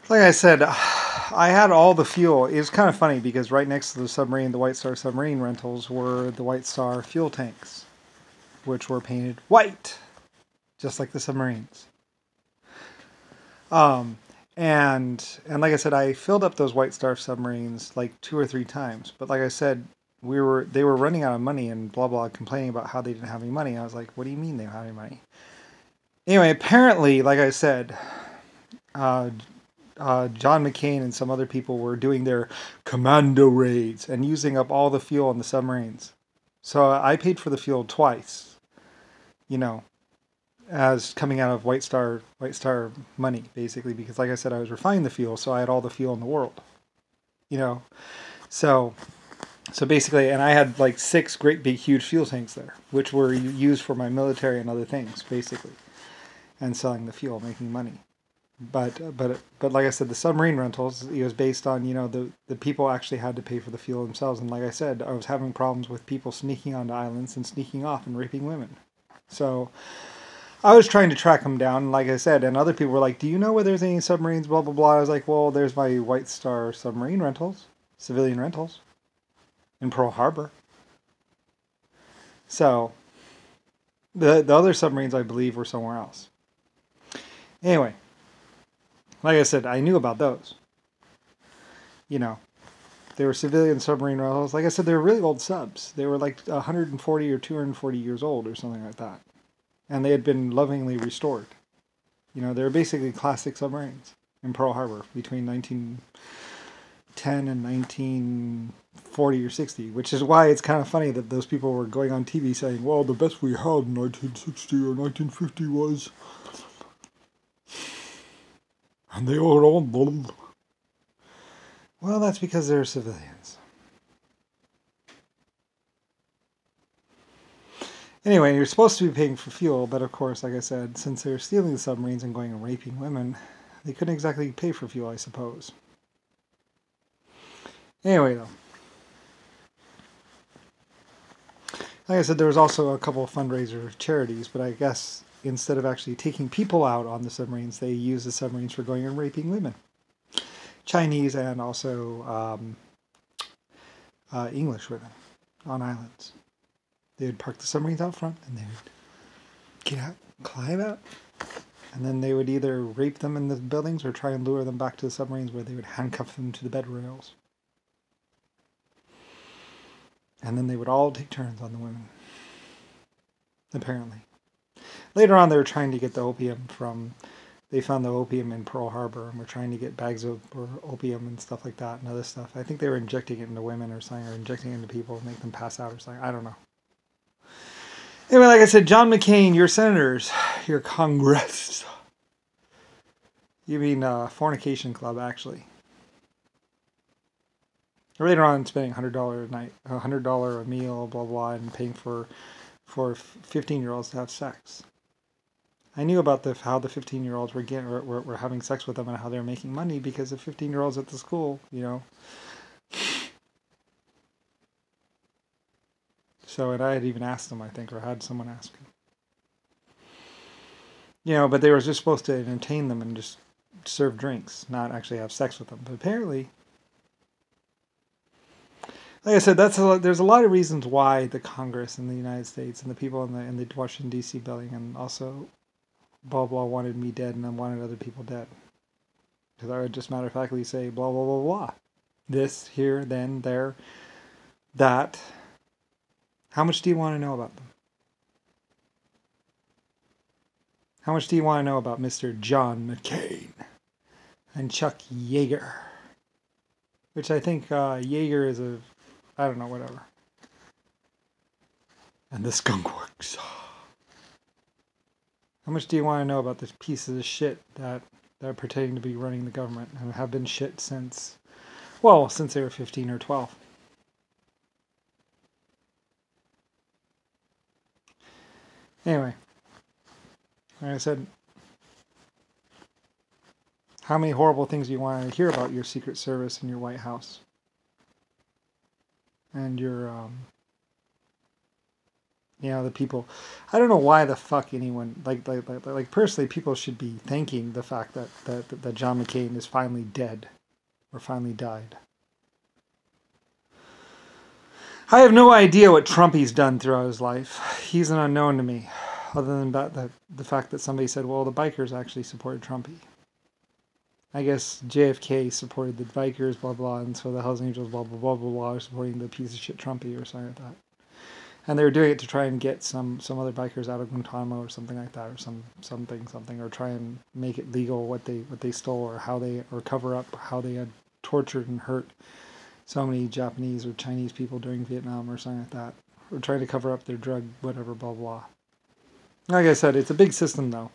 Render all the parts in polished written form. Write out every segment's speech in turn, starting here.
Like I said, I had all the fuel. It was kind of funny because right next to the submarine, the White Star submarine rentals, were the White Star fuel tanks, which were painted white, just like the submarines. Um, and like I said, I filled up those White Star submarines like 2 or 3 times. But like I said, they were running out of money and blah blah, complaining about how they didn't have any money. I was like, what do you mean they don't have any money? Anyway, apparently, like I said, uh, John McCain and some other people were doing their commando raids and using up all the fuel in the submarines. So I paid for the fuel twice, you know, as coming out of White Star money, basically, because like I said, I was refining the fuel, so I had all the fuel in the world, you know. So so basically, and I had like 6 great big huge fuel tanks there, which were used for my military and other things, basically, and selling the fuel, making money. But like I said, the submarine rentals, it was based on, the people actually had to pay for the fuel themselves, and like I said, I was having problems with people sneaking onto islands and sneaking off and raping women. So I was trying to track them down, like I said, and other people were like, "Do you know where there's any submarines?" Blah blah blah. I was like, "Well, there's my White Star submarine rentals, civilian rentals in Pearl Harbor." So the other submarines, I believe, were somewhere else. Anyway, like I said, I knew about those. You know, they were civilian submarine rentals. Like I said, they were really old subs. They were like 140 or 240 years old or something like that. And they had been lovingly restored. They were basically classic submarines in Pearl Harbor between 1910 and 1940 or 60, which is why it's kind of funny that those people were going on TV saying, well, the best we had in 1960 or 1950 was... And they were all... Well, that's because they're civilians. Anyway, you're supposed to be paying for fuel, but of course, like I said, since they're stealing the submarines and going and raping women, they couldn't exactly pay for fuel, I suppose. Anyway, though. Like I said, there was also a couple of fundraiser charities, but I guess instead of actually taking people out on the submarines, they use the submarines for going and raping women. Chinese and also English women on islands. They would park the submarines out front and they would get out, climb out, and then they would either rape them in the buildings or try and lure them back to the submarines where they would handcuff them to the bed rails. And then they would all take turns on the women. Apparently. Later on, they were trying to get the opium from... They found the opium in Pearl Harbor and were trying to get bags of opium and stuff like that and other stuff. I think they were injecting it into women or something, or injecting it into people to make them pass out or something. I don't know. Anyway, like I said, John McCain, your senators, your Congress. You mean Fornication Club, actually. Later on, spending $100 a night, $100 a meal, blah blah, and paying for 15-year-olds to have sex. I knew about how the 15-year-olds were having sex with them and how they were making money because the 15-year-olds at the school, So, and I had even asked them, I think, or had someone ask them. But they were just supposed to entertain them and just serve drinks, not actually have sex with them. But apparently, like I said, there's a lot of reasons why the Congress in the United States and the people in the Washington, D.C. building and also blah blah wanted me dead and then wanted other people dead. Because I would just matter of factly say blah blah blah blah. This, here, then, there, that. How much do you want to know about them? How much do you want to know about Mr. John McCain and Chuck Yeager? Which I think Yeager is I don't know, whatever. And the Skunk Works. How much do you want to know about the pieces of shit that are pretending to be running the government and have been shit since they were 15 or 12? Anyway, like I said, how many horrible things do you want to hear about your Secret Service and your White House? And your You know, the people. I don't know why the fuck anyone like personally, people should be thanking the fact that John McCain is finally dead or finally died. I have no idea what Trumpy's done throughout his life. He's an unknown to me, other than the fact that somebody said, well, the bikers actually supported Trumpy. I guess JFK supported the bikers, blah, blah, and so the Hells Angels, blah, blah, blah, blah, blah, are supporting the piece of shit Trumpy or something like that. And they were doing it to try and get some other bikers out of Guantanamo or something like that, or something, or try and make it legal what they stole, or cover up how they had tortured and hurt so many Japanese or Chinese people during Vietnam or something like that. Or trying to cover up their drug, whatever, blah, blah. Like I said, it's a big system, though.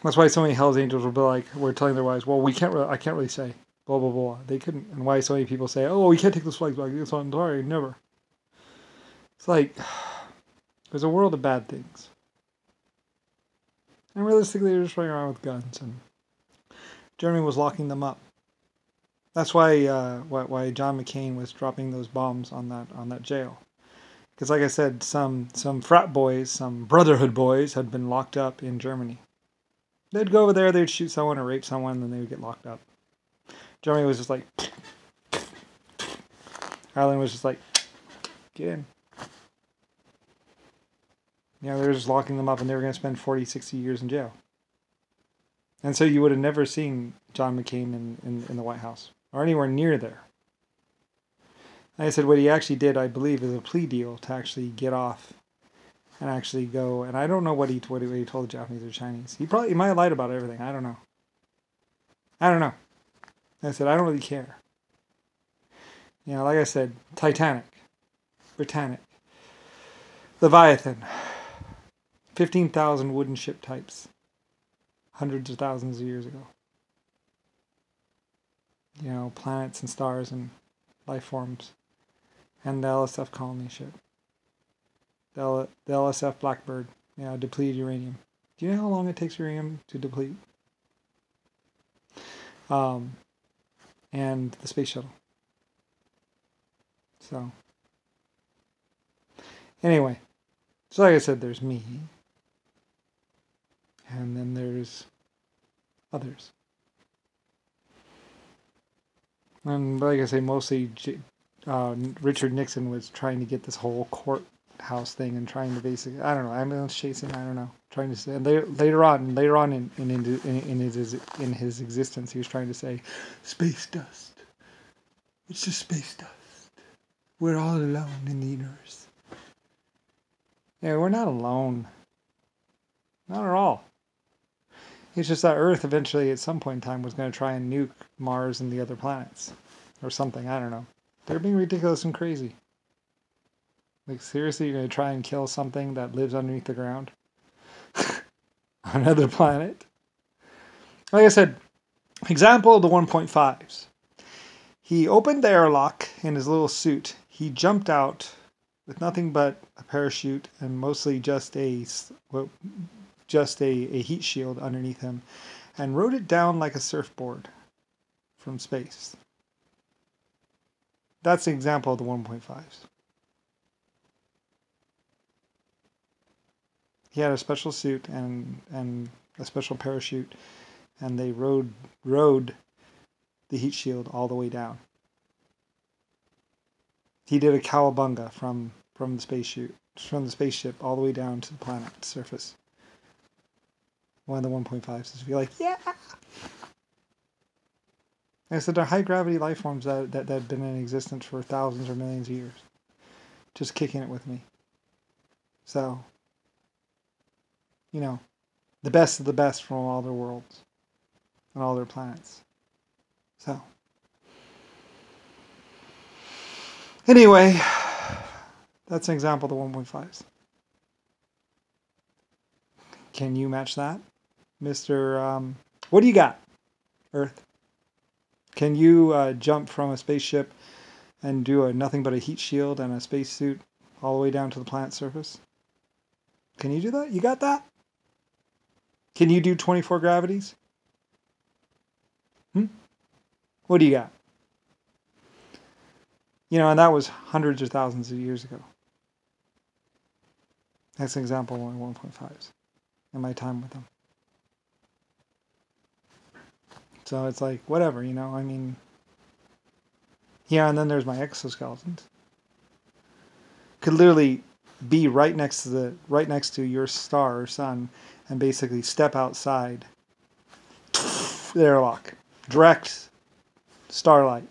That's why so many Hells Angels will be like, we're telling their wives, well, I can't really say, blah, blah, blah. They couldn't, and why so many people say, oh, we can't take those flags back. It's on, sorry, never. It's like, there's a world of bad things. And realistically, they're just running around with guns, and Germany was locking them up. That's why John McCain was dropping those bombs on that jail. Because like I said, some frat boys, some brotherhood boys had been locked up in Germany. They'd go over there, they'd shoot someone or rape someone, and then they would get locked up. Germany was just like... Ireland was just like, get in. You know, they were just locking them up, and they were going to spend 40, 60 years in jail. And so you would have never seen John McCain in the White House, or anywhere near there. Like I said, what he actually did, I believe, is a plea deal to actually get off and actually go. And I don't know what he told the Japanese or Chinese. He might have lied about everything. I don't know. Like I said, I don't really care. You know, like I said, Titanic, Britannic, Leviathan, 15,000 wooden ship types, hundreds of thousands of years ago. You know, planets and stars and life forms. And the LSF colony ship. The LSF Blackbird, you know, depleted uranium. Do you know how long it takes uranium to deplete? And the space shuttle. So, anyway, so like I said, there's me. And then there's others. And like I say, mostly Richard Nixon was trying to get this whole courthouse thing and trying to basically, I don't know, ambulance chasing, I don't know, trying to say, and later on in his existence, he was trying to say, space dust. It's just space dust. We're all alone in the universe. Yeah, we're not alone. Not at all. It's just that Earth eventually, at some point in time, was going to try and nuke Mars and the other planets. Or something, I don't know. They're being ridiculous and crazy. Like, seriously, you're going to try and kill something that lives underneath the ground? On another planet? Like I said, example of the 1.5s. He opened the airlock in his little suit. He jumped out with nothing but a parachute and mostly just a heat shield underneath him, and rode it down like a surfboard from space. That's an example of the 1.5s. He had a special suit and a special parachute, and they rode the heat shield all the way down. He did a cowabunga from the spaceship all the way down to the planet surface. One of the 1.5s is to be like, yeah. I said, they're high gravity life forms that have been in existence for thousands or millions of years, just kicking it with me. So, you know, the best of the best from all their worlds and all their planets. So, anyway, that's an example of the 1.5s. Can you match that, Mr. What do you got, Earth? Can you jump from a spaceship and do nothing but a heat shield and a spacesuit all the way down to the planet's surface? Can you do that? You got that? Can you do 24 gravities? What do you got? You know, and that was hundreds or thousands of years ago. That's an example of 1.5s in my time with them. So it's like, whatever, you know, I mean, yeah, and then there's my exoskeletons. Could literally be right next to your star or sun and basically step outside, airlock, direct starlight,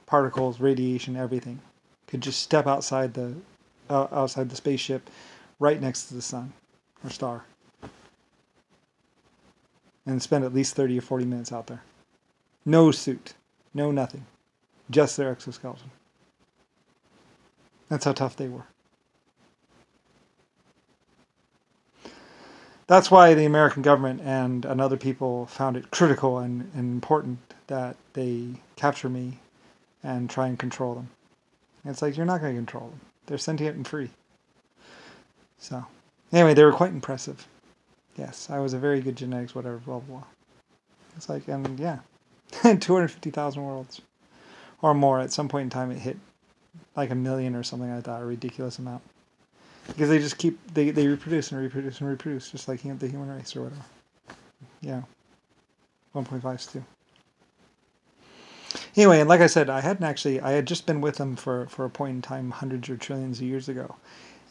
particles, radiation, everything. Could just step outside the spaceship right next to the sun or star and spend at least 30 or 40 minutes out there. No suit, no nothing, just their exoskeleton. That's how tough they were. That's why the American government and other people found it critical and important that they capture me and try and control them. It's like, you're not going to control them. They're sentient and free. So, anyway, they were quite impressive. Yes, I was a very good genetics, whatever, blah, blah, blah. It's like, and yeah, 250,000 worlds or more. At some point in time, it hit like 1 million or something like that, a ridiculous amount. Because they just keep, they reproduce and reproduce and reproduce, just like the human race or whatever. Yeah. 1.5s too. Anyway, and like I said, I had just been with them for a point in time hundreds or trillions of years ago.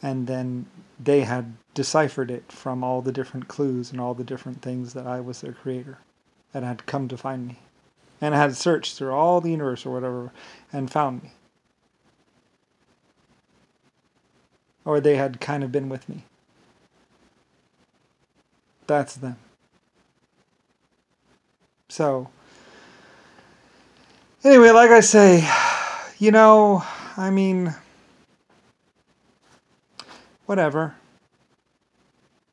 And then they had deciphered it from all the different clues and all the different things that I was their creator and had come to find me. And had searched through all the universe or whatever and found me. Or they had kind of been with me. That's them. So, anyway, like I say, you know, I mean, whatever.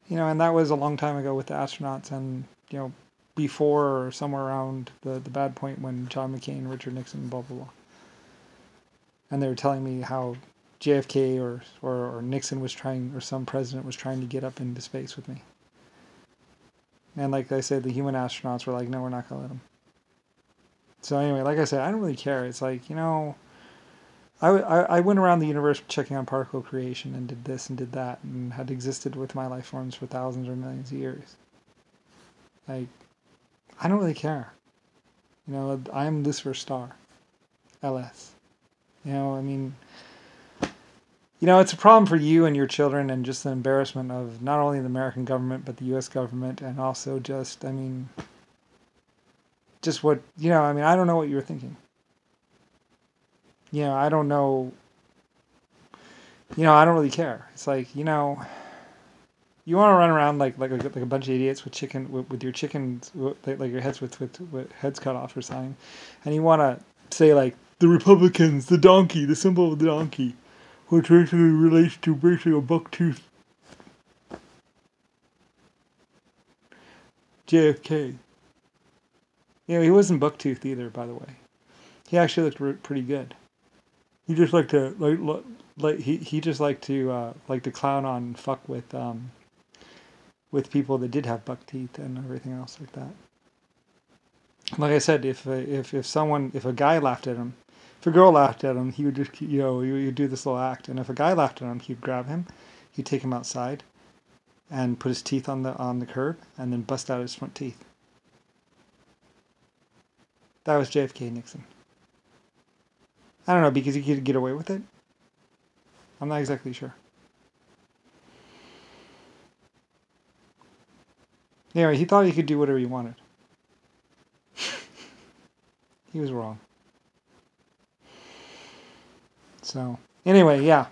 You know, and that was a long time ago with the astronauts and, you know, before or somewhere around the bad point when John McCain, Richard Nixon, blah, blah, blah. And they were telling me how JFK or Nixon was trying, or some president was trying to get up into space with me. And like I said, the human astronauts were like, no, we're not going to let them. So anyway, like I said, I don't really care. It's like, you know, I went around the universe checking on particle creation and did this and did that and had existed with my life forms for thousands or millions of years. Like, I don't really care. You know, I'm Lucifer Star. LS. You know, I mean, you know, it's a problem for you and your children and just the embarrassment of not only the American government, but the U.S. government and also just, I mean, just what, you know, I mean, I don't know what you were thinking. You know, I don't know, you know, I don't really care. It's like, you know, you want to run around like a bunch of idiots with your chickens, like your heads with heads cut off or something, and you want to say like, the Republicans, the donkey, the symbol of the donkey, which basically relates to basically a bucktooth JFK. You know, he wasn't bucktooth either, by the way. He actually looked pretty good. He just liked to he just liked to clown on and fuck with people that did have buck teeth and everything else like that. Like I said, if a guy laughed at him, if a girl laughed at him, he would just, you know, he would do this little act. And if a guy laughed at him, he'd grab him, he'd take him outside, and put his teeth on the curb, and then bust out his front teeth. That was JFK Nixon. I don't know, because he could get away with it. I'm not exactly sure. Anyway, he thought he could do whatever he wanted. He was wrong. So, anyway, yeah.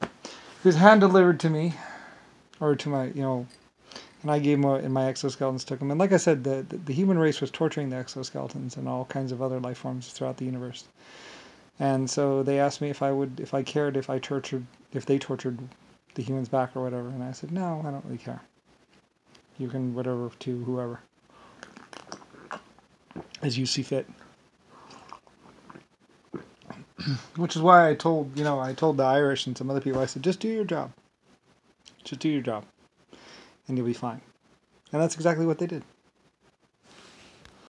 He was hand-delivered to me, or to my, you know, and I gave him, and my exoskeletons took him. And like I said, the human race was torturing the exoskeletons and all kinds of other life forms throughout the universe. And so they asked me if I cared if they tortured the humans back or whatever. And I said, no, I don't really care. You can whatever to whoever, as you see fit. Which is why I told the Irish and some other people, I said, just do your job. Just do your job. And you'll be fine. And that's exactly what they did.